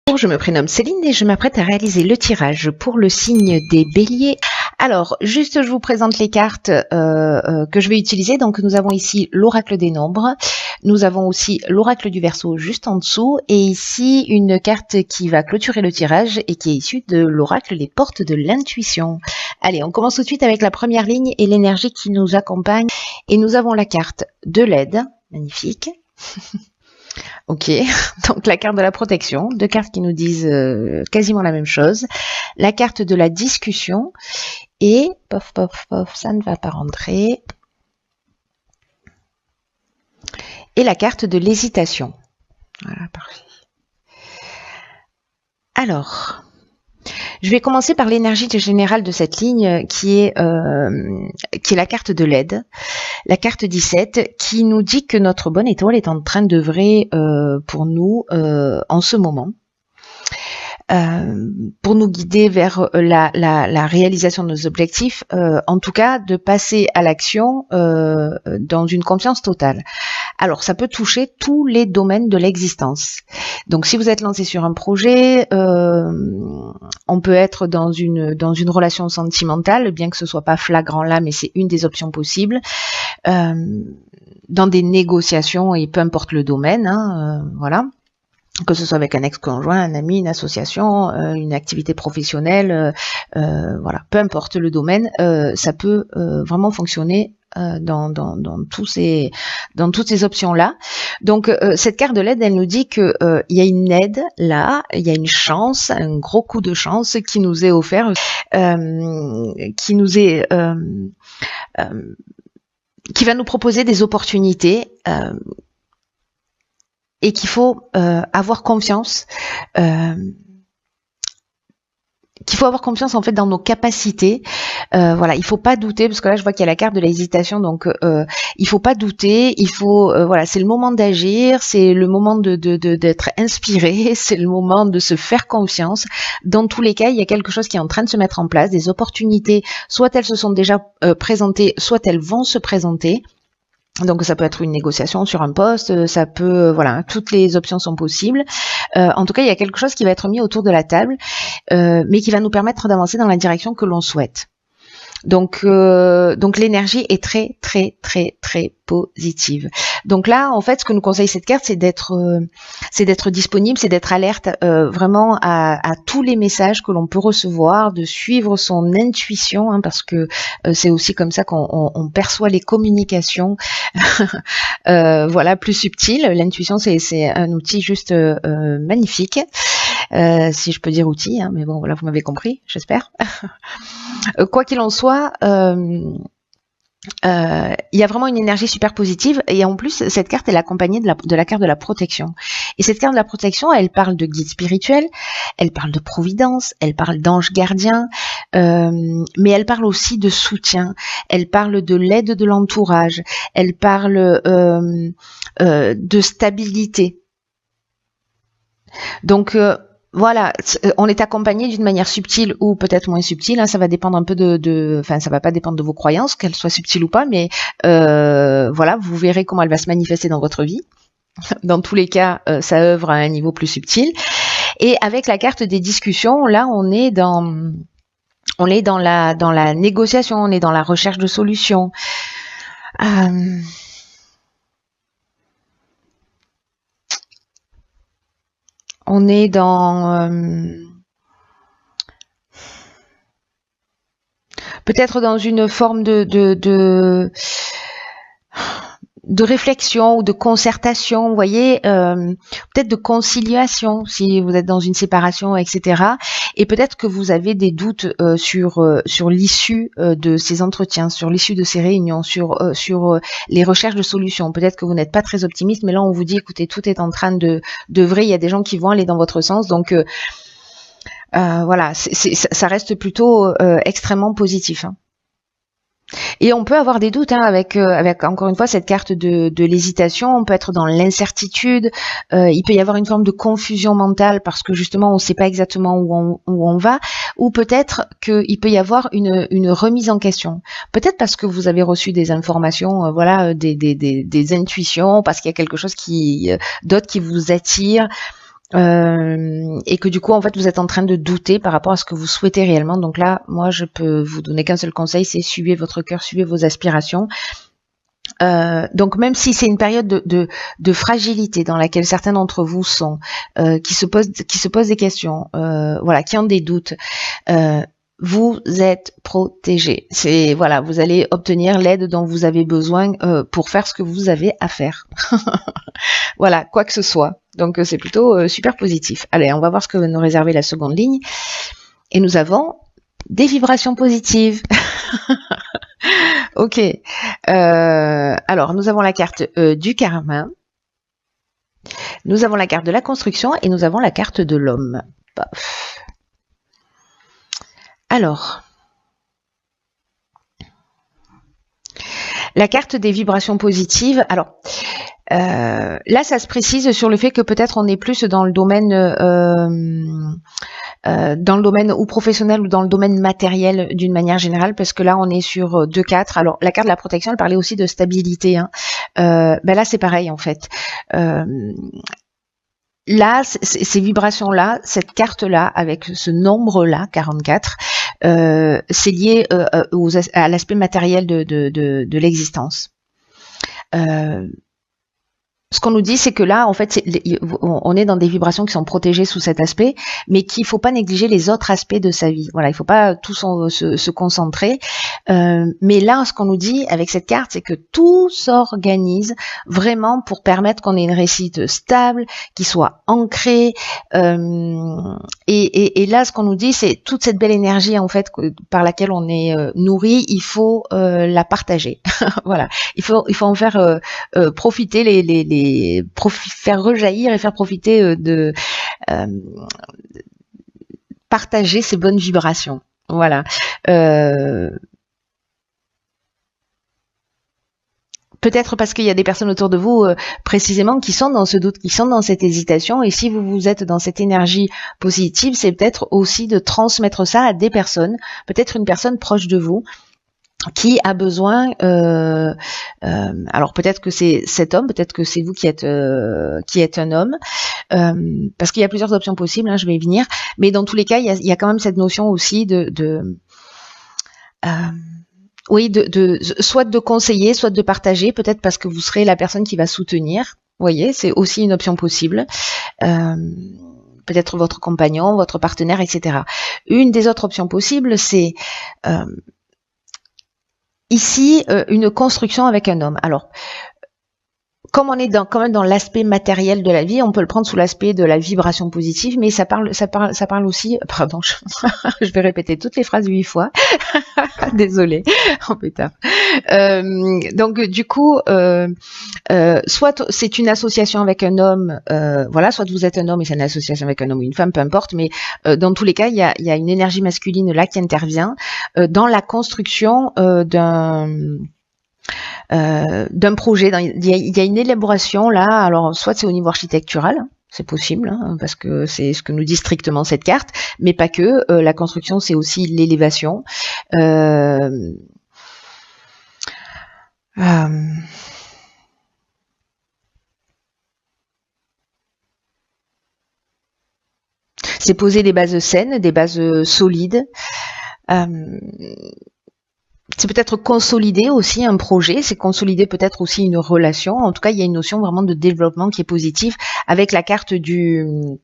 Bonjour, je me prénomme Céline et je m'apprête à réaliser le tirage pour le signe des béliers. Alors, juste je vous présente les cartes que je vais utiliser. Donc, nous avons ici l'oracle des nombres. Nous avons aussi l'oracle du Verseau juste en dessous. Et ici, une carte qui va clôturer le tirage et qui est issue de l'oracle des portes de l'intuition. Allez, on commence tout de suite avec la première ligne et l'énergie qui nous accompagne. Et nous avons la carte de l'aide. Magnifique. Ok, donc la carte de la protection, deux cartes qui nous disent quasiment la même chose. La carte de la discussion et, pof, pof, pof, ça ne va pas rentrer. Et la carte de l'hésitation. Voilà, parfait. Alors, je vais commencer par l'énergie générale de cette ligne qui est la carte de l'aide. La carte 17 qui nous dit que notre bonne étoile est en train d'œuvrer pour nous en ce moment. Pour nous guider vers la réalisation de nos objectifs, en tout cas de passer à l'action dans une confiance totale. Alors ça peut toucher tous les domaines de l'existence. Donc si vous êtes lancé sur un projet, on peut être dans une relation sentimentale, bien que ce soit pas flagrant là, mais c'est une des options possibles. Dans des négociations et peu importe le domaine, voilà. Que ce soit avec un ex-conjoint, un ami, une association, une activité professionnelle, voilà, peu importe le domaine, ça peut vraiment fonctionner dans toutes ces options-là. Donc cette carte de l'aide, elle nous dit que il y a une aide là, il y a une chance, un gros coup de chance qui nous est offert, qui va nous proposer des opportunités. Et qu'il faut avoir confiance, en fait dans nos capacités. Voilà, il faut pas douter parce que là je vois qu'il y a la carte de l'hésitation, donc il faut pas douter. Il faut voilà, c'est le moment d'agir, c'est le moment d'être inspiré, c'est le moment de se faire confiance. Dans tous les cas, il y a quelque chose qui est en train de se mettre en place, des opportunités. Soit elles se sont déjà présentées, soit elles vont se présenter. Donc ça peut être une négociation sur un poste, ça peut, voilà, toutes les options sont possibles. En tout cas, il y a quelque chose qui va être mis autour de la table, mais qui va nous permettre d'avancer dans la direction que l'on souhaite. Donc l'énergie est très très très très positive. Donc là, en fait, ce que nous conseille cette carte, c'est d'être disponible, c'est d'être alerte vraiment à tous les messages que l'on peut recevoir, de suivre son intuition, parce que c'est aussi comme ça qu'on perçoit les communications, voilà, plus subtiles. L'intuition, c'est un outil juste magnifique. Si je peux dire outil, mais bon, voilà, vous m'avez compris, j'espère. Quoi qu'il en soit, il y a vraiment une énergie super positive et en plus cette carte elle est accompagnée de la carte de la protection. Et cette carte de la protection, elle parle de guide spirituel, elle parle de providence, elle parle d'ange gardien, mais elle parle aussi de soutien, elle parle de l'aide de l'entourage, elle parle de stabilité. Donc voilà, on est accompagné d'une manière subtile ou peut-être moins subtile. Ça va dépendre un peu enfin, ça va pas dépendre de vos croyances, qu'elles soient subtiles ou pas, mais voilà, vous verrez comment elle va se manifester dans votre vie. Dans tous les cas, ça œuvre à un niveau plus subtil. Et avec la carte des discussions, là, on est dans la négociation, on est dans la recherche de solutions. On est dans peut-être dans une forme de réflexion ou de concertation, vous voyez, peut-être de conciliation si vous êtes dans une séparation, etc. Et peut-être que vous avez des doutes sur l'issue de ces entretiens, sur l'issue de ces réunions, sur les recherches de solutions. Peut-être que vous n'êtes pas très optimiste, mais là on vous dit, écoutez, tout est en train d'œuvrer, il y a des gens qui vont aller dans votre sens, donc voilà, ça reste plutôt extrêmement positif. Et on peut avoir des doutes avec encore une fois cette carte de l'hésitation. On peut être dans l'incertitude. Il peut y avoir une forme de confusion mentale parce que justement on ne sait pas exactement où on va, ou peut-être qu'il peut y avoir une remise en question. Peut-être parce que vous avez reçu des informations, voilà, des intuitions, parce qu'il y a quelque chose d'autre qui vous attire. et que du coup en fait vous êtes en train de douter par rapport à ce que vous souhaitez réellement. Donc là, moi je peux vous donner qu'un seul conseil, c'est suivez votre cœur, suivez vos aspirations. Donc même si c'est une période de fragilité dans laquelle certains d'entre vous sont, qui se posent des questions, voilà, qui ont des doutes, vous êtes protégés. C'est voilà, vous allez obtenir l'aide dont vous avez besoin pour faire ce que vous avez à faire. Voilà, quoi que ce soit. Donc c'est plutôt super positif. Allez, on va voir ce que va nous réserver la seconde ligne. Et nous avons des vibrations positives. Ok. Alors, nous avons la carte du karma. Nous avons la carte de la construction et nous avons la carte de l'homme. Alors, la carte des vibrations positives. Alors, là, ça se précise sur le fait que peut-être on est plus dans le domaine ou professionnel ou dans le domaine matériel d'une manière générale, parce que là on est sur 2-4. Alors la carte de la protection, elle parlait aussi de stabilité, hein. Ben là c'est pareil en fait. Là, ces vibrations-là, cette carte-là, avec ce nombre-là, 44, c'est lié à l'aspect matériel de l'existence. Ce qu'on nous dit, c'est que là, en fait, on est dans des vibrations qui sont protégées sous cet aspect, mais qu'il ne faut pas négliger les autres aspects de sa vie. Voilà, il ne faut pas tout se concentrer. Mais là, ce qu'on nous dit avec cette carte, c'est que tout s'organise vraiment pour permettre qu'on ait une réussite stable, qui soit ancrée. Et là, ce qu'on nous dit, c'est toute cette belle énergie, en fait, par laquelle on est nourri, il faut la partager. Voilà, il faut en faire profiter faire rejaillir et faire profiter partager ces bonnes vibrations. Voilà. Peut-être parce qu'il y a des personnes autour de vous précisément qui sont dans ce doute, qui sont dans cette hésitation, et si vous êtes dans cette énergie positive, c'est peut-être aussi de transmettre ça à des personnes, peut-être une personne proche de vous, qui a besoin, alors peut-être que c'est cet homme, peut-être que c'est vous qui êtes un homme, parce qu'il y a plusieurs options possibles, hein, je vais y venir, mais dans tous les cas, il y a quand même cette notion aussi oui, soit de conseiller, soit de partager, peut-être parce que vous serez la personne qui va soutenir. Vous voyez, c'est aussi une option possible. Peut-être votre compagnon, votre partenaire, etc. Une des autres options possibles, c'est ici une construction avec un homme. Alors, comme on est quand même dans l'aspect matériel de la vie, on peut le prendre sous l'aspect de la vibration positive, mais ça parle aussi, pardon, je vais répéter toutes les phrases 8 fois, désolée, en pétard. Donc du coup, soit c'est une association avec un homme, voilà, soit vous êtes un homme et c'est une association avec un homme ou une femme, peu importe, mais dans tous les cas, il y a une énergie masculine là qui intervient dans la construction d'un projet. Il y a une élaboration là, alors soit c'est au niveau architectural, c'est possible, hein, parce que c'est ce que nous dit strictement cette carte, mais pas que. La construction, c'est aussi l'élévation. C'est poser des bases saines, des bases solides. C'est peut-être consolider aussi un projet, c'est consolider peut-être aussi une relation. En tout cas, il y a une notion vraiment de développement qui est positive avec la carte du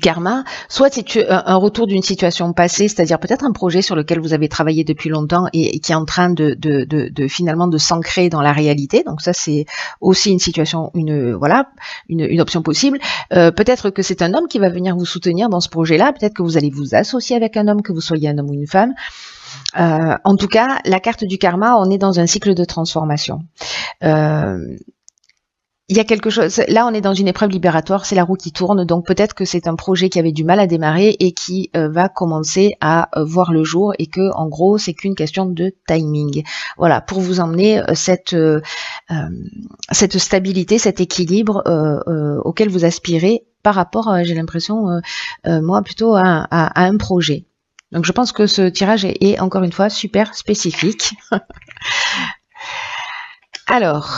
karma. Soit c'est un retour d'une situation passée, c'est-à-dire peut-être un projet sur lequel vous avez travaillé depuis longtemps et qui est en train de finalement de s'ancrer dans la réalité. Donc ça, c'est aussi une situation, une option possible. Peut-être que c'est un homme qui va venir vous soutenir dans ce projet-là. Peut-être que vous allez vous associer avec un homme, que vous soyez un homme ou une femme. En tout cas, la carte du karma, on est dans un cycle de transformation. Il y a quelque chose, là on est dans une épreuve libératoire, c'est la roue qui tourne, donc peut-être que c'est un projet qui avait du mal à démarrer et qui va commencer à voir le jour et que en gros c'est qu'une question de timing. Voilà, pour vous emmener cette stabilité, cet équilibre auquel vous aspirez par rapport, j'ai l'impression, moi plutôt à un projet. Donc je pense que ce tirage est encore une fois super spécifique. Alors,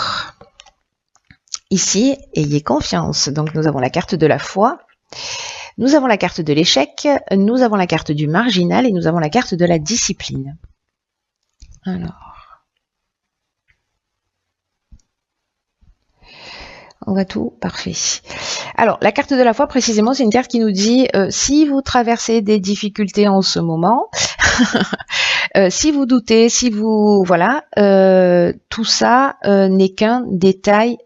ici, ayez confiance. Donc nous avons la carte de la foi. Nous avons la carte de l'échec, nous avons la carte du marginal et nous avons la carte de la discipline. Alors, on va tout, parfait. Alors, la carte de la foi, précisément, c'est une carte qui nous dit si vous traversez des difficultés en ce moment, si vous doutez, si vous... Voilà, tout ça n'est qu'un détail...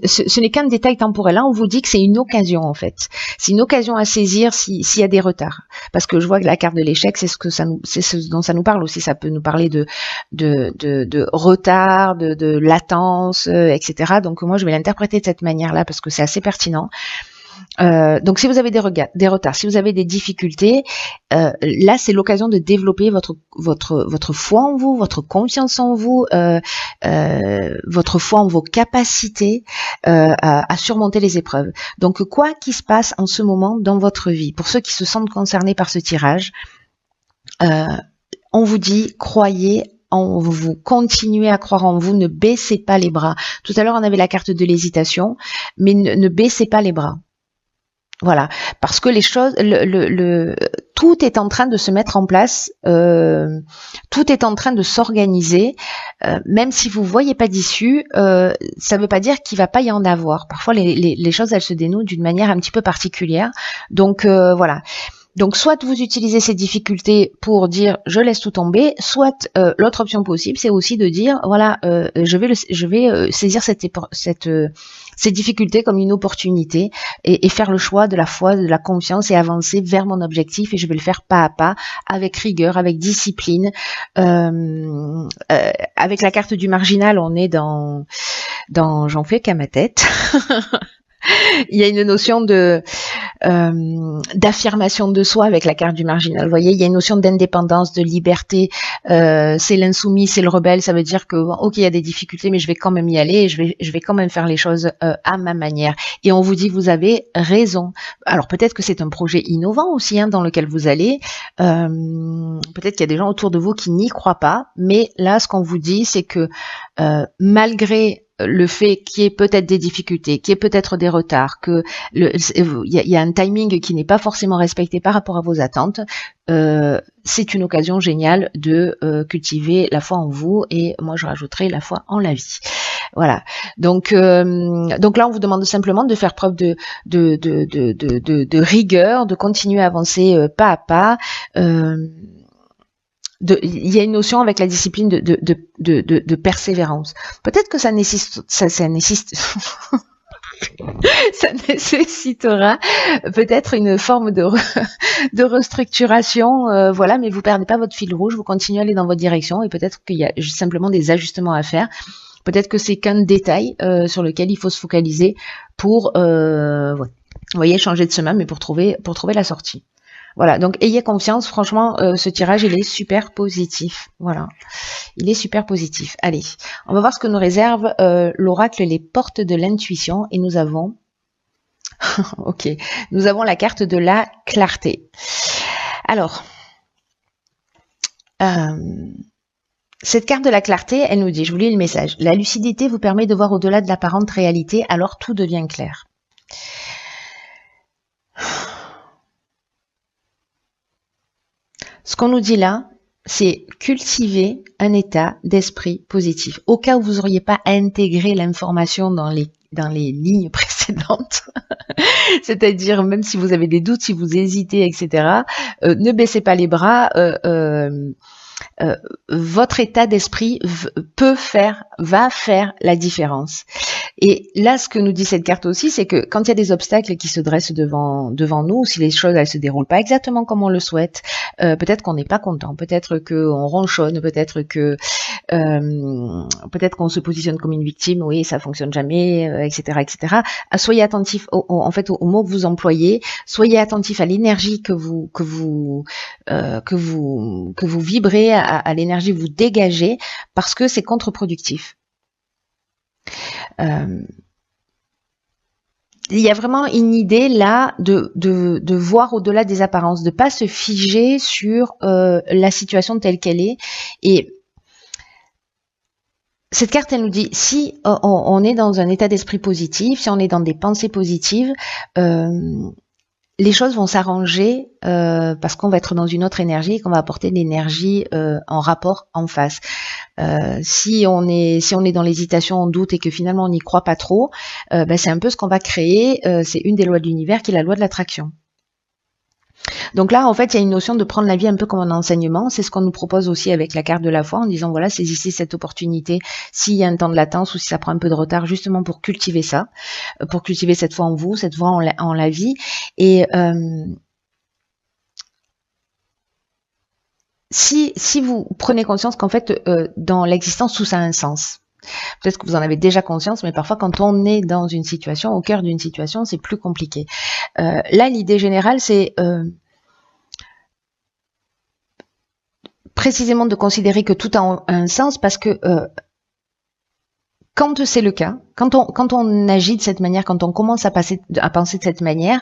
ce n'est qu'un détail temporel. Là, on vous dit que c'est une occasion, en fait. C'est une occasion à saisir s'il y a des retards. Parce que je vois que la carte de l'échec, c'est ce dont ça nous parle aussi. Ça peut nous parler de retard, de latence, etc. Donc, moi, je vais l'interpréter de cette manière-là parce que c'est assez pertinent. Donc si vous avez des retards, si vous avez des difficultés, là c'est l'occasion de développer votre foi en vous, votre confiance en vous, votre foi en vos capacités à surmonter les épreuves. Donc quoi qu'il se passe en ce moment dans votre vie, pour ceux qui se sentent concernés par ce tirage, on vous dit croyez en vous, continuez à croire en vous, ne baissez pas les bras. Tout à l'heure on avait la carte de l'hésitation, mais ne baissez pas les bras. Voilà, parce que les choses, tout est en train de se mettre en place, tout est en train de s'organiser, même si vous voyez pas d'issue, ça veut pas dire qu'il va pas y en avoir. Parfois, les choses, elles se dénouent d'une manière un petit peu particulière. Donc, voilà. Donc, soit vous utilisez ces difficultés pour dire je laisse tout tomber, soit l'autre option possible, c'est aussi de dire voilà, je vais saisir ces difficultés comme une opportunité et faire le choix de la foi, de la confiance et avancer vers mon objectif et je vais le faire pas à pas, avec rigueur, avec discipline. Avec la carte du marginal, on est dans j'en fais qu'à ma tête. Il y a une notion d'affirmation de soi avec la carte du marginal. Vous voyez, il y a une notion d'indépendance, de liberté. C'est l'insoumis, c'est le rebelle. Ça veut dire que ok, il y a des difficultés, mais je vais quand même y aller. Et je vais quand même faire les choses à ma manière. Et on vous dit, vous avez raison. Alors peut-être que c'est un projet innovant aussi dans lequel vous allez. Peut-être qu'il y a des gens autour de vous qui n'y croient pas. Mais là, ce qu'on vous dit, c'est que malgré le fait qu'il y ait peut-être des difficultés, qu'il y ait peut-être des retards, que il y a un timing qui n'est pas forcément respecté par rapport à vos attentes, c'est une occasion géniale de cultiver la foi en vous et moi je rajouterai la foi en la vie. Voilà. Donc là on vous demande simplement de faire preuve de rigueur, de continuer à avancer pas à pas. Il y a une notion avec la discipline de persévérance. Peut-être que ça nécessitera peut-être une forme de restructuration, voilà, mais vous perdez pas votre fil rouge, vous continuez à aller dans votre direction et peut-être qu'il y a simplement des ajustements à faire. Peut-être que c'est qu'un détail sur lequel il faut se focaliser pour, ouais, vous voyez, changer de chemin, mais pour trouver la sortie. Voilà, donc ayez confiance, franchement, ce tirage, il est super positif. Voilà, il est super positif. Allez, on va voir ce que nous réserve l'oracle, les portes de l'intuition. Et nous avons, ok, nous avons la carte de la clarté. Alors, cette carte de la clarté, elle nous dit, je vous lis le message, la lucidité vous permet de voir au-delà de l'apparente réalité, alors tout devient clair. Ce qu'on nous dit là, c'est cultiver un état d'esprit positif. Au cas où vous n'auriez pas intégré l'information dans les lignes précédentes, c'est-à-dire même si vous avez des doutes, si vous hésitez, etc., ne baissez pas les bras. Votre état d'esprit va faire la différence. Et là, ce que nous dit cette carte aussi, c'est que quand il y a des obstacles qui se dressent devant nous, si les choses elles se déroulent pas exactement comme on le souhaite, peut-être qu'on n'est pas content, peut-être qu'on ronchonne, peut-être qu'on se positionne comme une victime, oui, ça fonctionne jamais, etc., etc. Soyez attentif en fait aux mots que vous employez, soyez attentif à l'énergie que vous vibrez, à l'énergie que vous dégagez, parce que c'est contre-productif. Il y a vraiment une idée là de voir au-delà des apparences, de pas se figer sur la situation telle qu'elle est. Et cette carte, elle nous dit, si on est dans un état d'esprit positif, si on est dans des pensées positives, les choses vont s'arranger parce qu'on va être dans une autre énergie et qu'on va apporter de l'énergie en rapport en face. Si on est dans l'hésitation, on doute et que finalement on n'y croit pas trop, c'est un peu ce qu'on va créer. C'est une des lois de l'univers qui est la loi de l'attraction. Donc là, en fait, il y a une notion de prendre la vie un peu comme un enseignement. C'est ce qu'on nous propose aussi avec la carte de la foi en disant, voilà, saisissez cette opportunité s'il y a un temps de latence ou si ça prend un peu de retard, justement pour cultiver ça, pour cultiver cette foi en vous, cette foi en la vie. Et si vous prenez conscience qu'en fait, dans l'existence, tout ça a un sens. Peut-être que vous en avez déjà conscience, mais parfois quand on est dans une situation, au cœur d'une situation, c'est plus compliqué. Là, l'idée générale, c'est précisément de considérer que tout a un sens parce que quand c'est le cas, quand on agit de cette manière, quand on commence à penser de cette manière,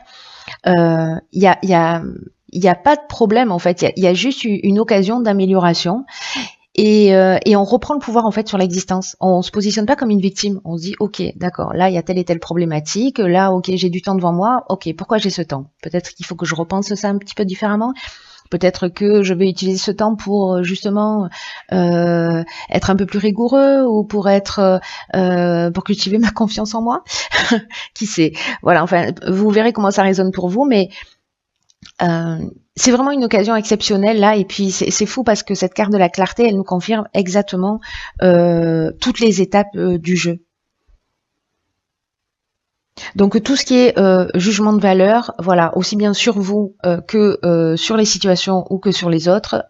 il y a pas de problème en fait, il y a juste une occasion d'amélioration. Et on reprend le pouvoir en fait sur l'existence. On se positionne pas comme une victime. On se dit ok, d'accord, là il y a telle et telle problématique. Là ok, j'ai du temps devant moi. Ok, pourquoi j'ai ce temps? Peut-être qu'il faut que je repense ça un petit peu différemment. Peut-être que je vais utiliser ce temps pour justement être un peu plus rigoureux ou pour pour cultiver ma confiance en moi. Qui sait? Voilà. Enfin, vous verrez comment ça résonne pour vous, mais c'est vraiment une occasion exceptionnelle là, et puis c'est fou parce que cette carte de la clarté, elle nous confirme exactement toutes les étapes du jeu. Donc tout ce qui est jugement de valeur, voilà, aussi bien sur vous que sur les situations ou que sur les autres,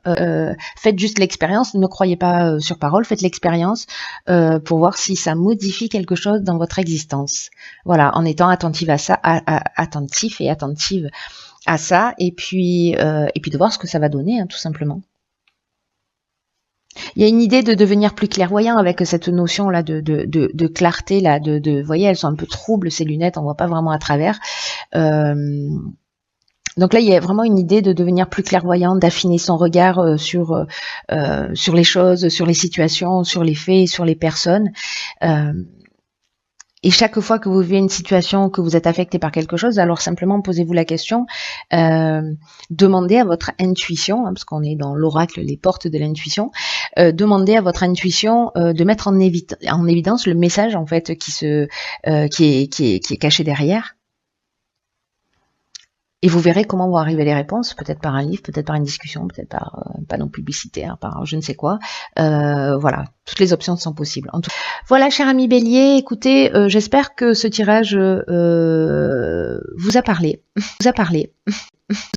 faites juste l'expérience, ne croyez pas sur parole, faites l'expérience pour voir si ça modifie quelque chose dans votre existence. Voilà, en étant attentive à ça, attentif et attentive à ça, et puis de voir ce que ça va donner, hein, tout simplement. Il y a une idée de devenir plus clairvoyant avec cette notion là de clarté là, vous voyez, elles sont un peu troubles ces lunettes, on voit pas vraiment à travers. Donc là, il y a vraiment une idée de devenir plus clairvoyant, d'affiner son regard sur les choses, sur les situations, sur les faits, sur les personnes. Et chaque fois que vous vivez une situation, que vous êtes affecté par quelque chose, alors simplement posez-vous la question, demandez à votre intuition, hein, parce qu'on est dans l'oracle, les portes de l'intuition, demandez à votre intuition de mettre en évidence le message en fait qui est caché derrière. Et vous verrez comment vont arriver les réponses, peut-être par un livre, peut-être par une discussion, peut-être par un panneau publicitaire, par je ne sais quoi. Voilà, toutes les options sont possibles. En tout... Voilà, cher ami Bélier, écoutez, j'espère que ce tirage vous a parlé.